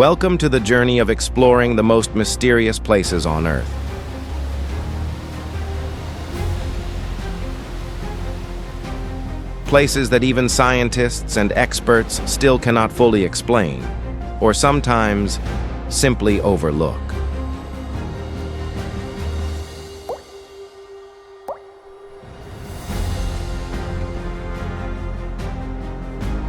Welcome to the journey of exploring the most mysterious places on Earth. Places that even scientists and experts still cannot fully explain, or sometimes simply overlook.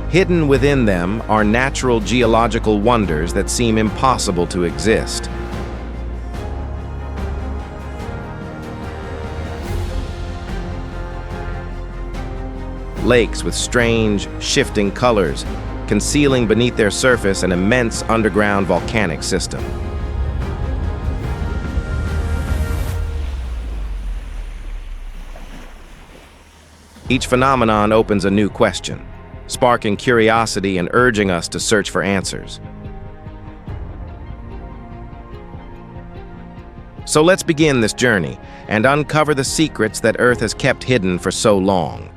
Hidden within them are natural geological wonders that seem impossible to exist. Lakes with strange, shifting colors, concealing beneath their surface an immense underground volcanic system. Each phenomenon opens a new question, sparking curiosity and urging us to search for answers. So let's begin this journey and uncover the secrets that Earth has kept hidden for so long.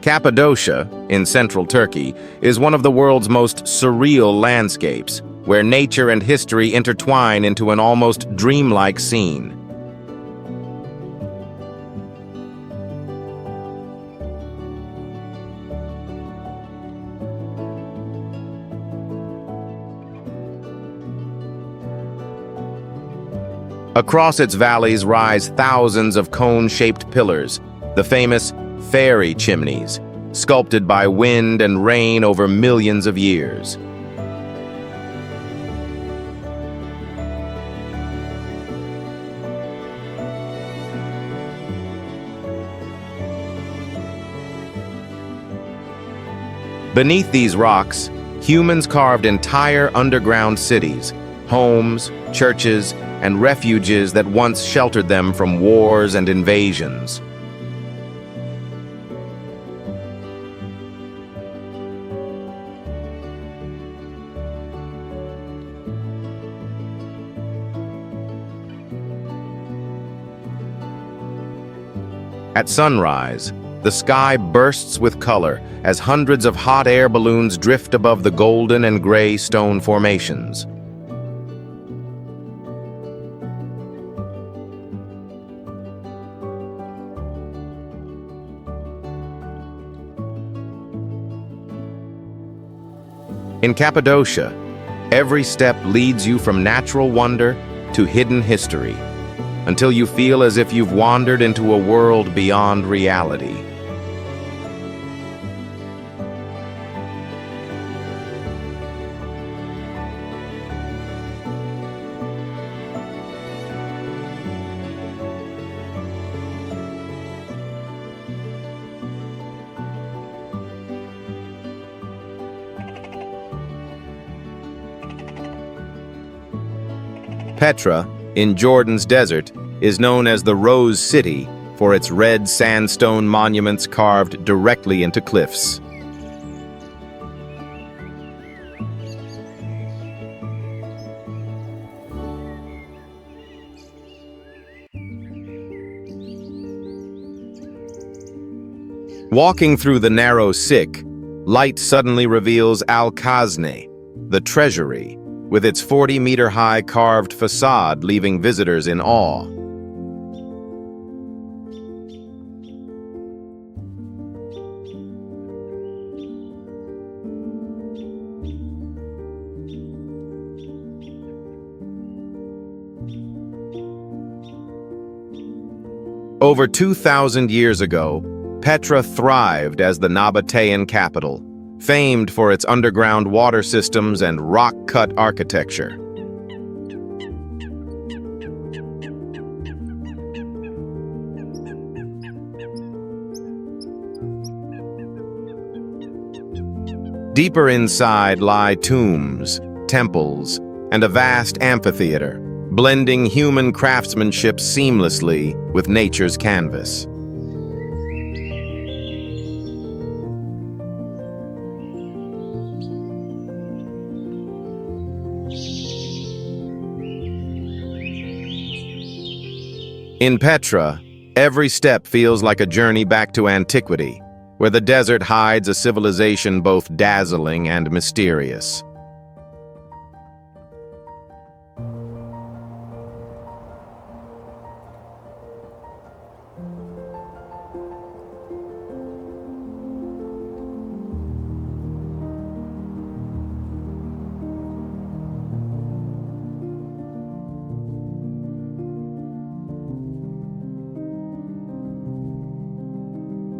Cappadocia, in central Turkey, is one of the world's most surreal landscapes, where nature and history intertwine into an almost dreamlike scene. Across its valleys rise thousands of cone-shaped pillars, the famous fairy chimneys, sculpted by wind and rain over millions of years. Beneath these rocks, humans carved entire underground cities, homes, churches, and refuges that once sheltered them from wars and invasions. At sunrise, the sky bursts with color as hundreds of hot air balloons drift above the golden and gray stone formations. In Cappadocia, every step leads you from natural wonder to hidden history, until you feel as if you've wandered into a world beyond reality. Petra, in Jordan's desert, is known as the Rose City for its red sandstone monuments carved directly into cliffs. Walking through the narrow Sikh, light suddenly reveals Al-Khazne, the treasury, with its 40-meter-high carved facade leaving visitors in awe. Over 2,000 years ago, Petra thrived as the Nabatean capital, famed for its underground water systems and rock-cut architecture. Deeper inside lie tombs, temples, and a vast amphitheater, blending human craftsmanship seamlessly with nature's canvas. In Petra, Every step feels like a journey back to antiquity, where the desert hides a civilization both dazzling and mysterious.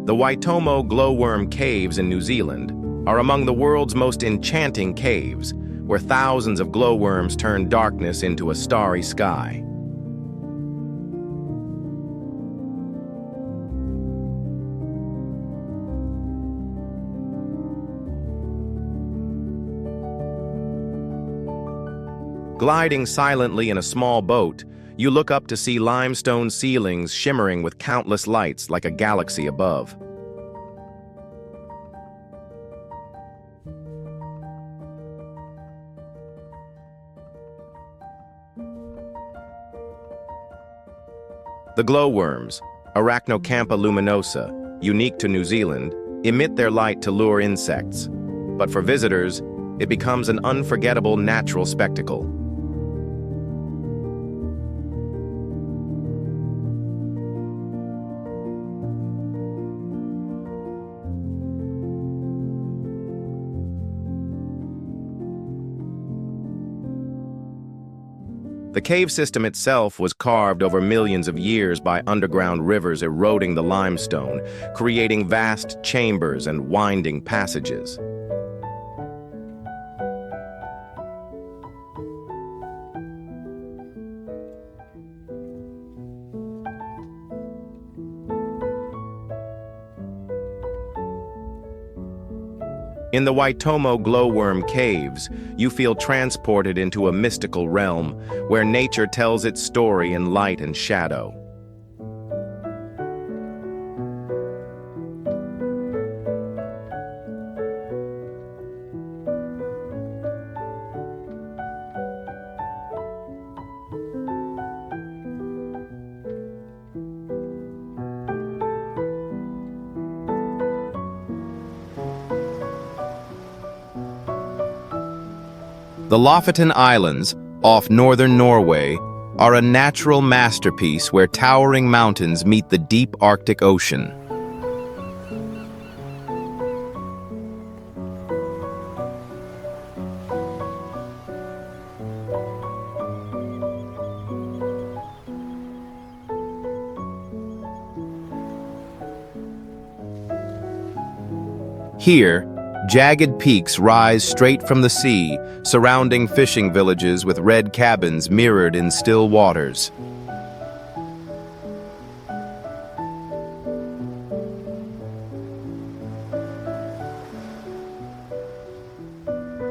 The Waitomo glowworm caves in New Zealand are among the world's most enchanting caves, where thousands of glowworms turn darkness into a starry sky. Gliding silently in a small boat, you look up to see limestone ceilings shimmering with countless lights like a galaxy above. The glowworms, Arachnocampa luminosa, unique to New Zealand, emit their light to lure insects. But for visitors, it becomes an unforgettable natural spectacle. The cave system itself was carved over millions of years by underground rivers eroding the limestone, creating vast chambers and winding passages. In the Waitomo glowworm caves, you feel transported into a mystical realm where nature tells its story in light and shadow. The Lofoten Islands, off northern Norway, are a natural masterpiece where towering mountains meet the deep Arctic Ocean. Here, jagged peaks rise straight from the sea, surrounding fishing villages with red cabins mirrored in still waters.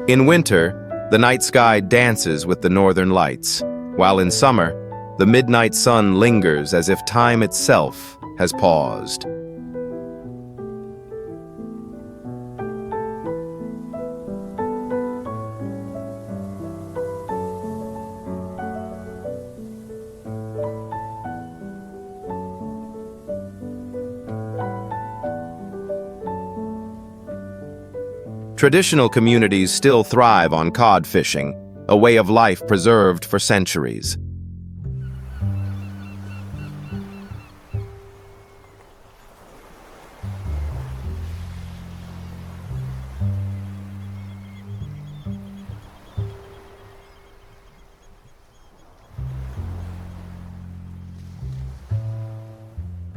In winter, the night sky dances with the northern lights, while in summer, the midnight sun lingers as if time itself has paused. Traditional communities still thrive on cod fishing, a way of life preserved for centuries.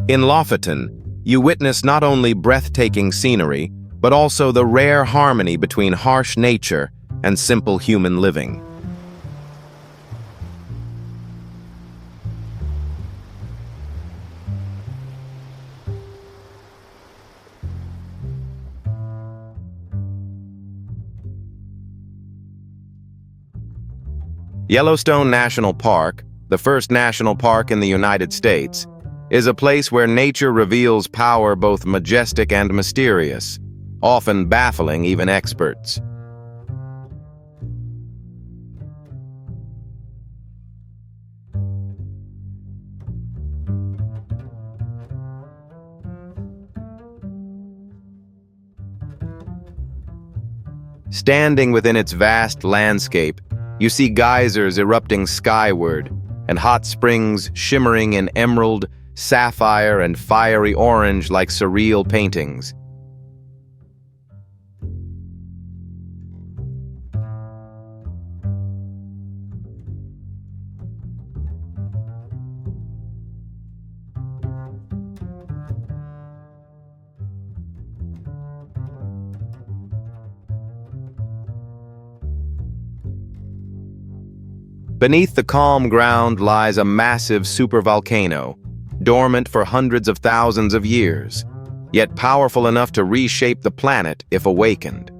In Lofoten, you witness not only breathtaking scenery, but also the rare harmony between harsh nature and simple human living. Yellowstone National Park, the first national park in the United States, is a place where nature reveals power both majestic and mysterious, often baffling even experts. Standing within its vast landscape, you see geysers erupting skyward and hot springs shimmering in emerald, sapphire, and fiery orange like surreal paintings. Beneath the calm ground lies a massive supervolcano, dormant for hundreds of thousands of years, yet powerful enough to reshape the planet if awakened.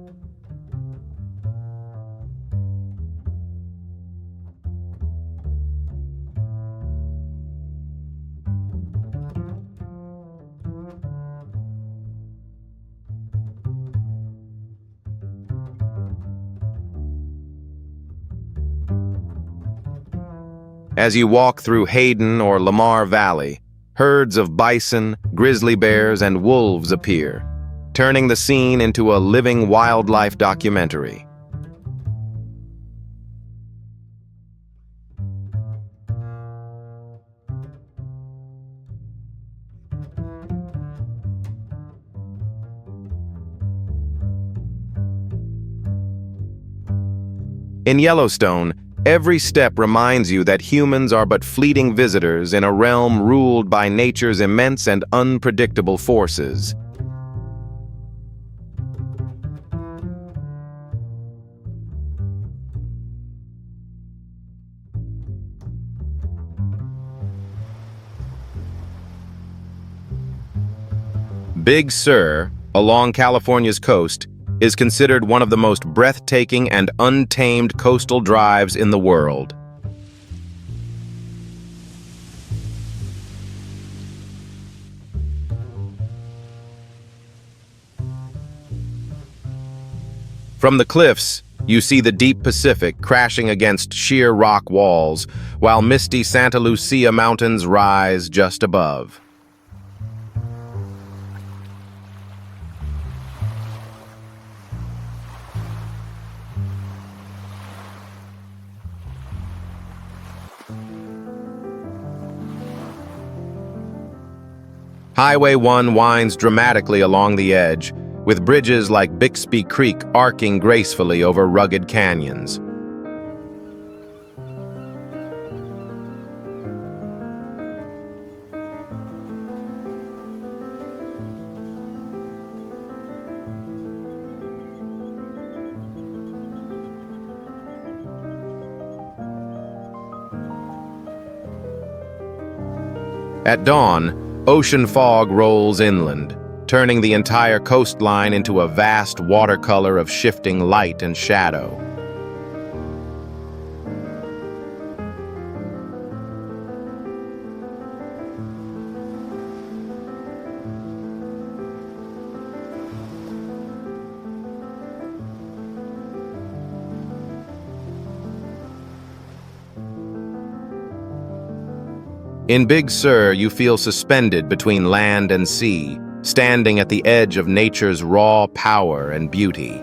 As you walk through Hayden or Lamar Valley, herds of bison, grizzly bears, and wolves appear, turning the scene into a living wildlife documentary. In Yellowstone, every step reminds you that humans are but fleeting visitors in a realm ruled by nature's immense and unpredictable forces. Big Sur, along California's coast, is considered one of the most breathtaking and untamed coastal drives in the world. From the cliffs, you see the deep Pacific crashing against sheer rock walls, while misty Santa Lucia Mountains rise just above. Highway 1 winds dramatically along the edge, with bridges like Bixby Creek arcing gracefully over rugged canyons. At dawn, ocean fog rolls inland, turning the entire coastline into a vast watercolor of shifting light and shadow. In Big Sur, you feel suspended between land and sea, standing at the edge of nature's raw power and beauty.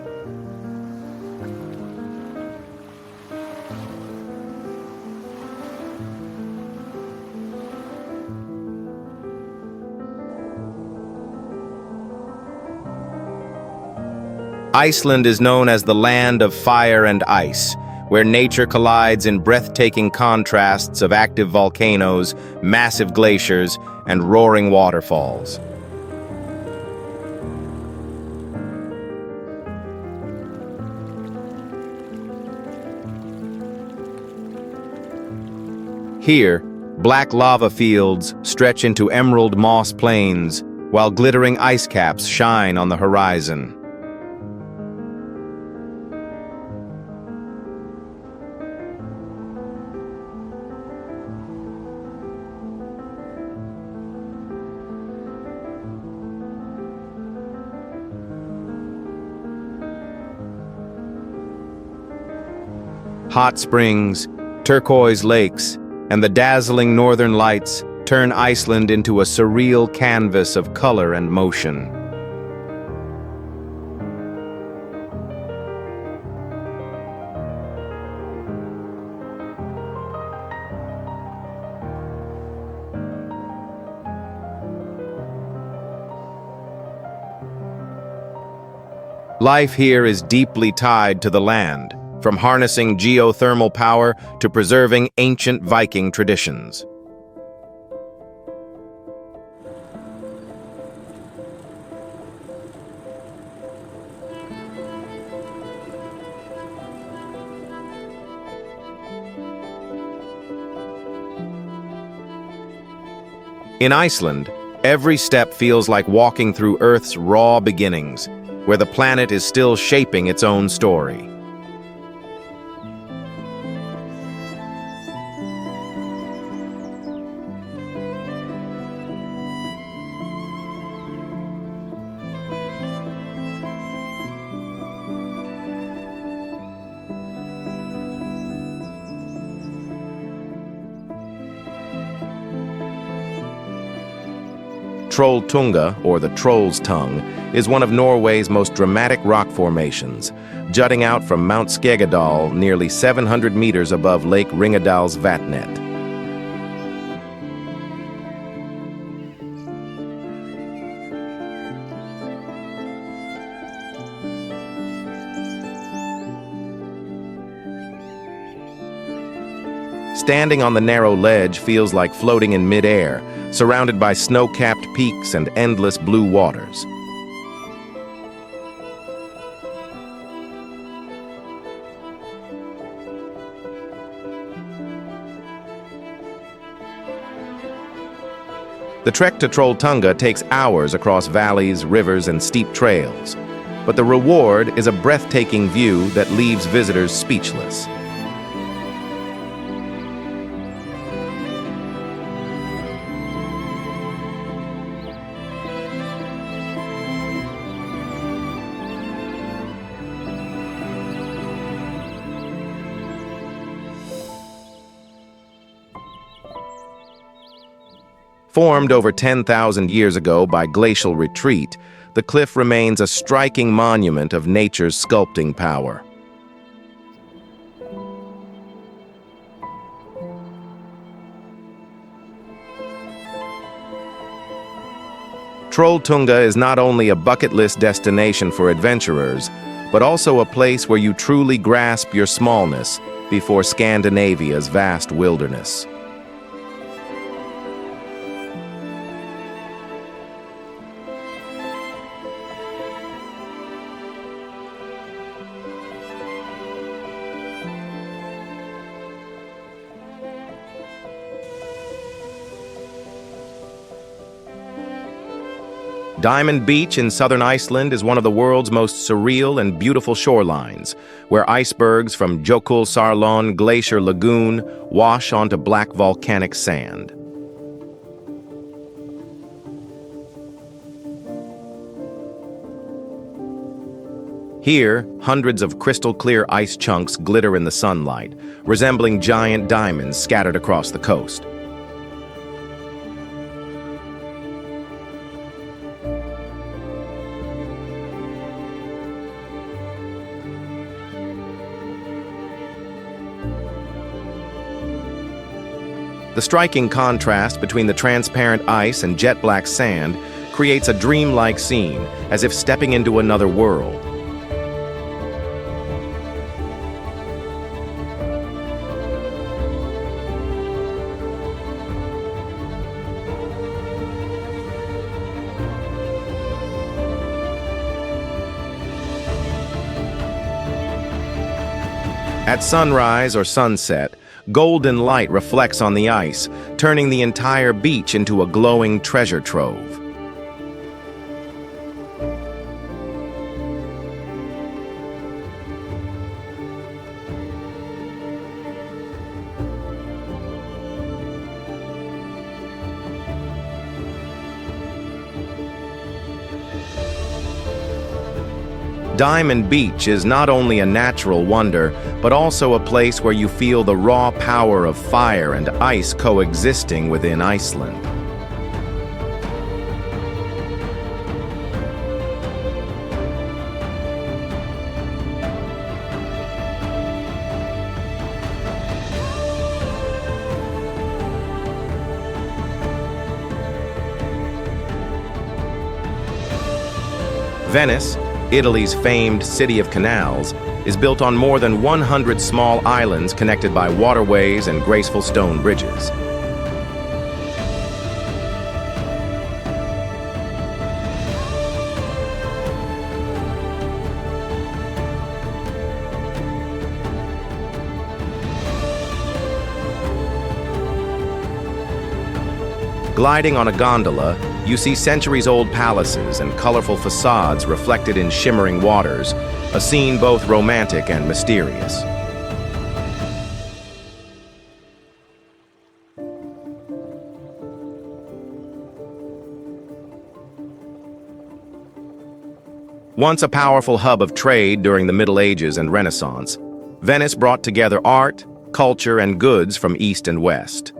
Iceland is known as the land of fire and ice, where nature collides in breathtaking contrasts of active volcanoes, massive glaciers, and roaring waterfalls. Here, black lava fields stretch into emerald moss plains, while glittering ice caps shine on the horizon. Hot springs, turquoise lakes, and the dazzling northern lights turn Iceland into a surreal canvas of color and motion. Life here is deeply tied to the land, from harnessing geothermal power to preserving ancient Viking traditions. In Iceland, every step feels like walking through Earth's raw beginnings, where the planet is still shaping its own story. Trolltunga, or the Troll's Tongue, is one of Norway's most dramatic rock formations, jutting out from Mount Skegedal nearly 700 meters above Lake Ringadal's Vatnet. Standing on the narrow ledge feels like floating in mid-air, surrounded by snow-capped peaks and endless blue waters. The trek to Trolltunga takes hours across valleys, rivers, and steep trails, but the reward is a breathtaking view that leaves visitors speechless. Formed over 10,000 years ago by glacial retreat, the cliff remains a striking monument of nature's sculpting power. Trolltunga is not only a bucket list destination for adventurers, but also a place where you truly grasp your smallness before Scandinavia's vast wilderness. Diamond Beach in southern Iceland is one of the world's most surreal and beautiful shorelines, where icebergs from Jökulsárlón Glacier Lagoon wash onto black volcanic sand. Here, hundreds of crystal-clear ice chunks glitter in the sunlight, resembling giant diamonds scattered across the coast. The striking contrast between the transparent ice and jet-black sand creates a dreamlike scene, as if stepping into another world. At sunrise or sunset, golden light reflects on the ice, turning the entire beach into a glowing treasure trove. Diamond Beach is not only a natural wonder, but also a place where you feel the raw power of fire and ice coexisting within Iceland. Venice Italy's famed City of Canals, is built on more than 100 small islands connected by waterways and graceful stone bridges. Gliding on a gondola, you see centuries-old palaces and colorful facades reflected in shimmering waters, a scene both romantic and mysterious. Once a powerful hub of trade during the Middle Ages and Renaissance, Venice brought together art, culture, and goods from East and West.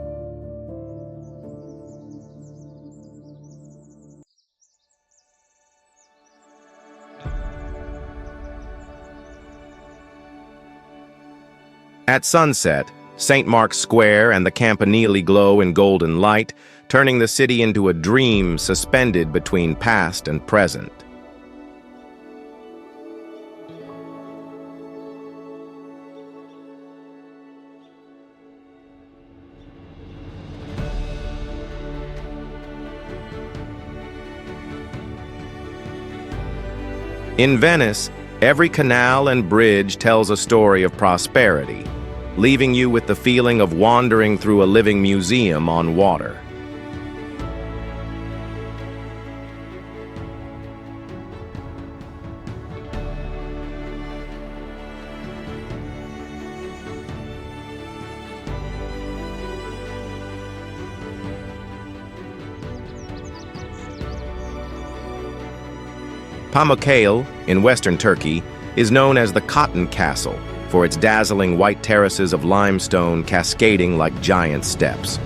At sunset, St. Mark's Square and the Campanile glow in golden light, turning the city into a dream suspended between past and present. In Venice, every canal and bridge tells a story of prosperity, leaving you with the feeling of wandering through a living museum on water. Pamukkale, in western Turkey, is known as the Cotton Castle for its dazzling white terraces of limestone cascading like giant steps.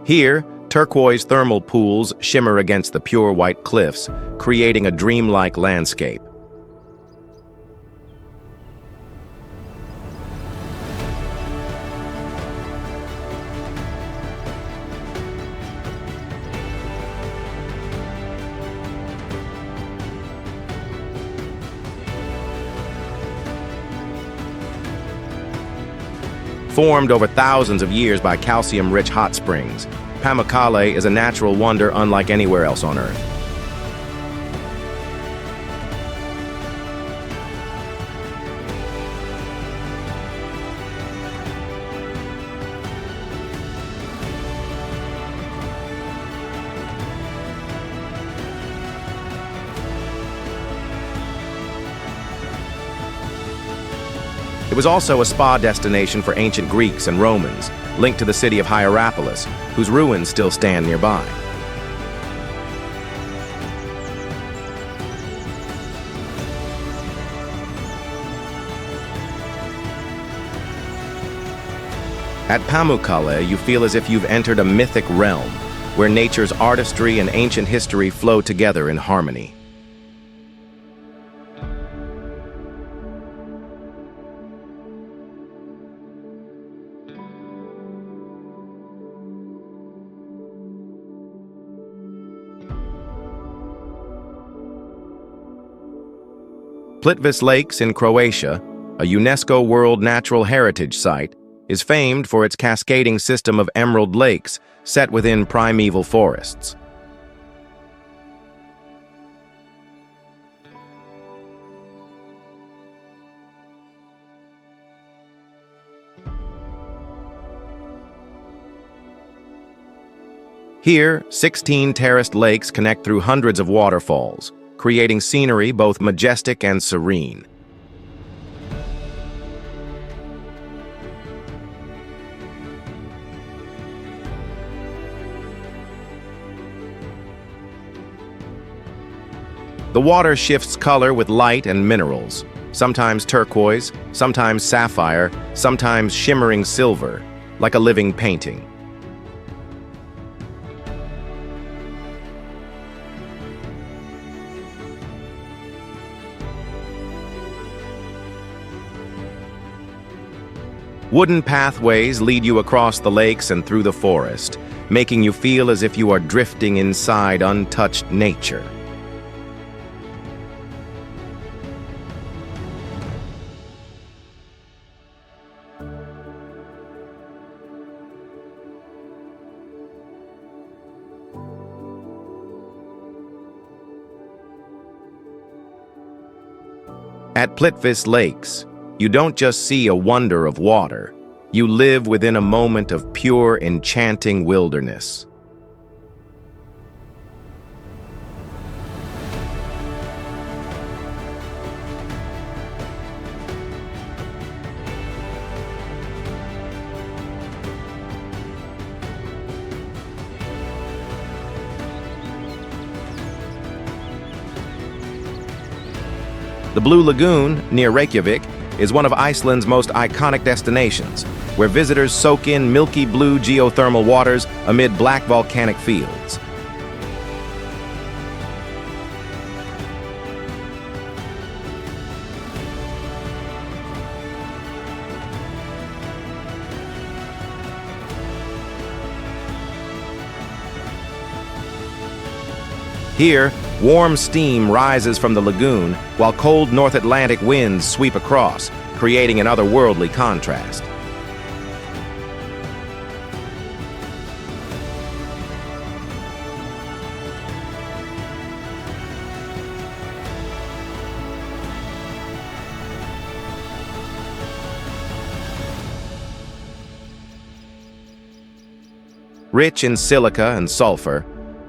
Here, turquoise thermal pools shimmer against the pure white cliffs, creating a dreamlike landscape. Formed over thousands of years by calcium-rich hot springs, Pamukkale is a natural wonder unlike anywhere else on Earth. It was also a spa destination for ancient Greeks and Romans, linked to the city of Hierapolis, whose ruins still stand nearby. At Pamukkale, you feel as if you've entered a mythic realm, where nature's artistry and ancient history flow together in harmony. Plitvice Lakes in Croatia, a UNESCO World Natural Heritage Site, is famed for its cascading system of emerald lakes set within primeval forests. Here, 16 terraced lakes connect through hundreds of waterfalls, creating scenery both majestic and serene. The water shifts color with light and minerals, sometimes turquoise, sometimes sapphire, sometimes shimmering silver, like a living painting. Wooden pathways lead you across the lakes and through the forest, making you feel as if you are drifting inside untouched nature. At Plitvice Lakes, you don't just see a wonder of water, you live within a moment of pure, enchanting wilderness. The Blue Lagoon, near Reykjavik, is one of Iceland's most iconic destinations, where visitors soak in milky blue geothermal waters amid black volcanic fields. Here, warm steam rises from the lagoon, while cold North Atlantic winds sweep across, creating an otherworldly contrast. Rich in silica and sulfur,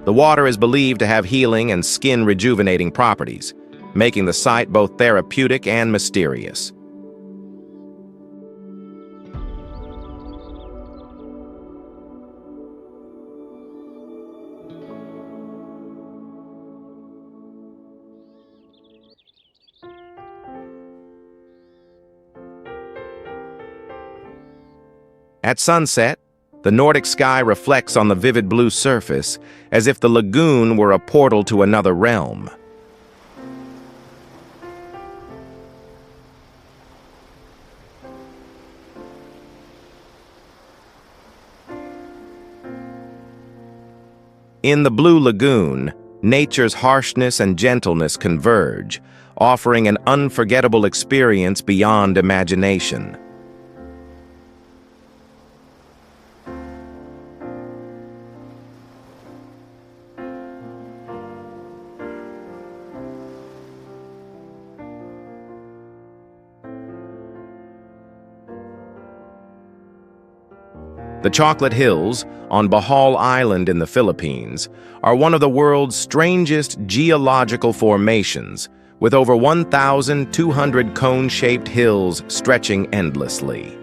the water is believed to have healing and skin-rejuvenating properties, making the site both therapeutic and mysterious. At sunset, the Nordic sky reflects on the vivid blue surface, as if the lagoon were a portal to another realm. In the Blue Lagoon, nature's harshness and gentleness converge, offering an unforgettable experience beyond imagination. The Chocolate Hills, on Bohol Island in the Philippines, are one of the world's strangest geological formations, with over 1,200 cone-shaped hills stretching endlessly.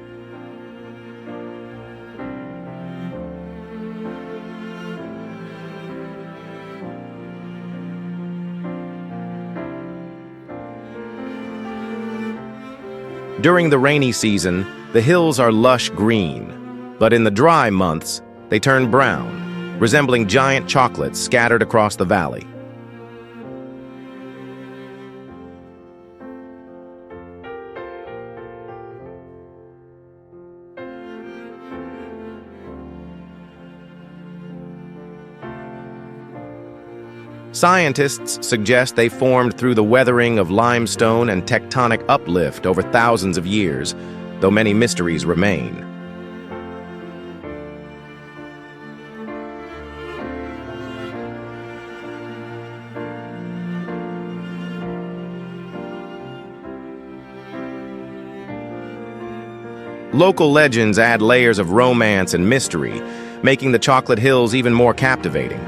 During the rainy season, the hills are lush green, but in the dry months, they turn brown, resembling giant chocolates scattered across the valley. Scientists suggest they formed through the weathering of limestone and tectonic uplift over thousands of years, though many mysteries remain. Local legends add layers of romance and mystery, making the Chocolate Hills even more captivating.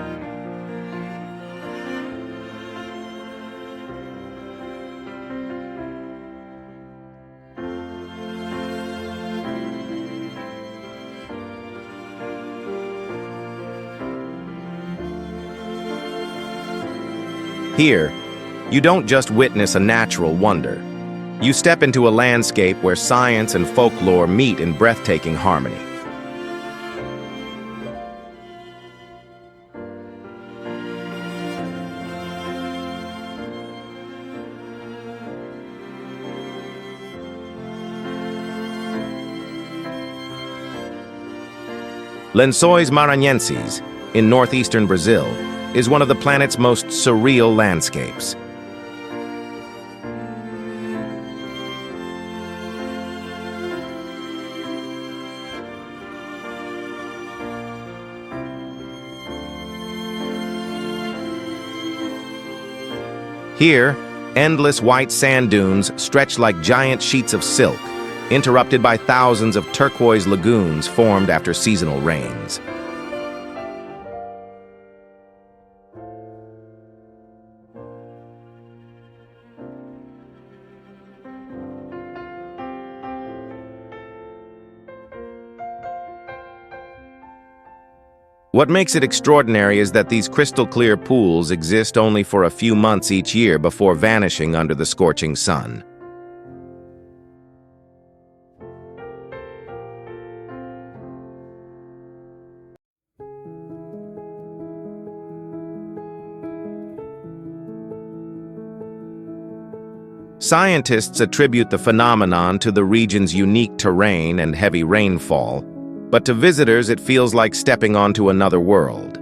Here, you don't just witness a natural wonder. You step into a landscape where science and folklore meet in breathtaking harmony. Lençóis Maranhenses, in northeastern Brazil, is one of the planet's most surreal landscapes. Here, endless white sand dunes stretch like giant sheets of silk, interrupted by thousands of turquoise lagoons formed after seasonal rains. What makes it extraordinary is that these crystal-clear pools exist only for a few months each year before vanishing under the scorching sun. Scientists attribute the phenomenon to the region's unique terrain and heavy rainfall, but to visitors it feels like stepping onto another world.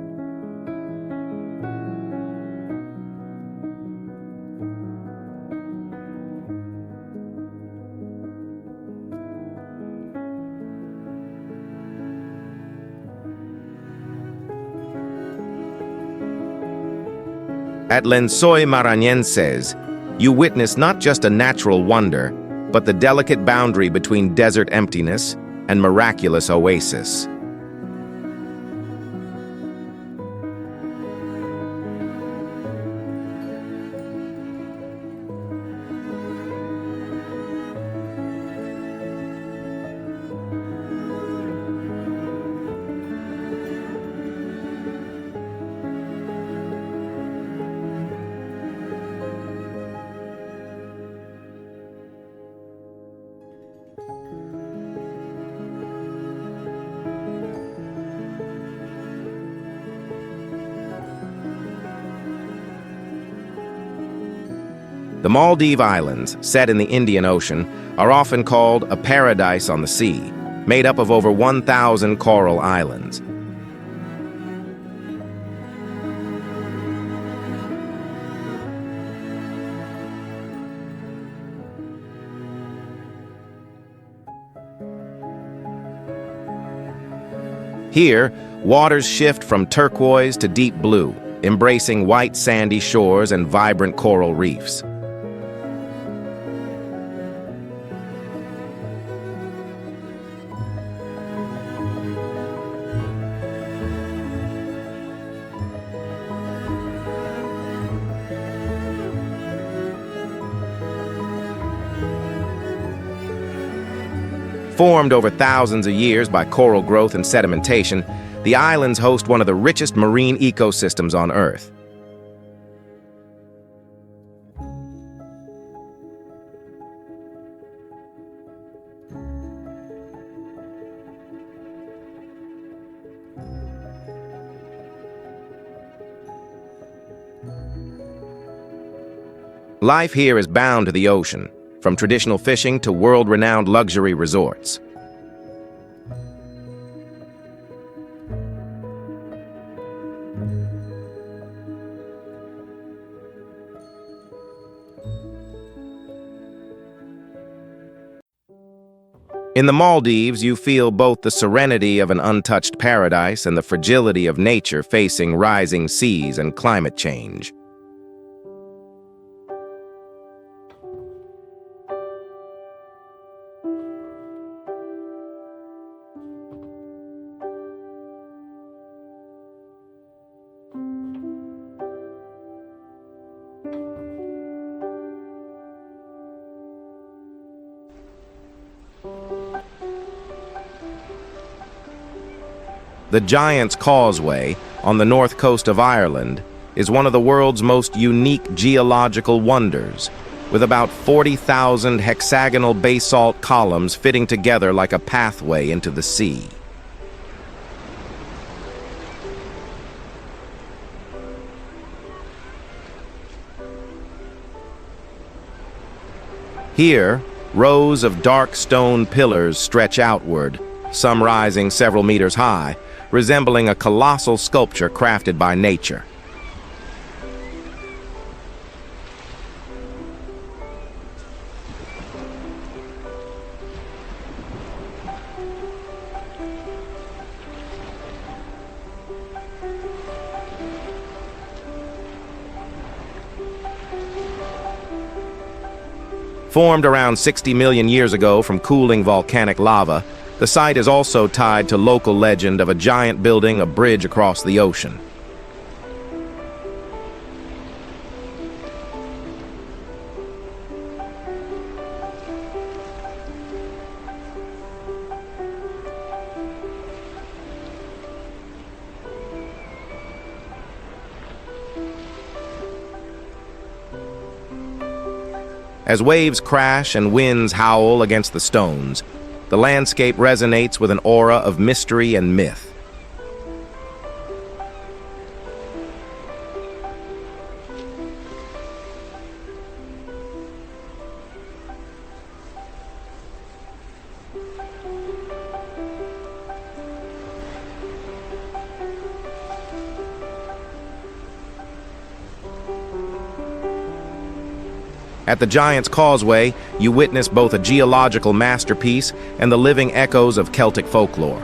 At Lençóis Maranhenses, you witness not just a natural wonder, but the delicate boundary between desert emptiness and miraculous oasis. The Maldive Islands, set in the Indian Ocean, are often called a paradise on the sea, made up of over 1,000 coral islands. Here, waters shift from turquoise to deep blue, embracing white sandy shores and vibrant coral reefs. Formed over thousands of years by coral growth and sedimentation, the islands host one of the richest marine ecosystems on Earth. Life here is bound to the ocean, from traditional fishing to world-renowned luxury resorts. In the Maldives, you feel both the serenity of an untouched paradise and the fragility of nature facing rising seas and climate change. The Giant's Causeway, on the north coast of Ireland, is one of the world's most unique geological wonders, with about 40,000 hexagonal basalt columns fitting together like a pathway into the sea. Here, rows of dark stone pillars stretch outward, some rising several meters high, resembling a colossal sculpture crafted by nature. Formed around 60 million years ago from cooling volcanic lava, the site is also tied to local legend of a giant building a bridge across the ocean. As waves crash and winds howl against the stones, the landscape resonates with an aura of mystery and myth. At the Giant's Causeway, you witness both a geological masterpiece and the living echoes of Celtic folklore.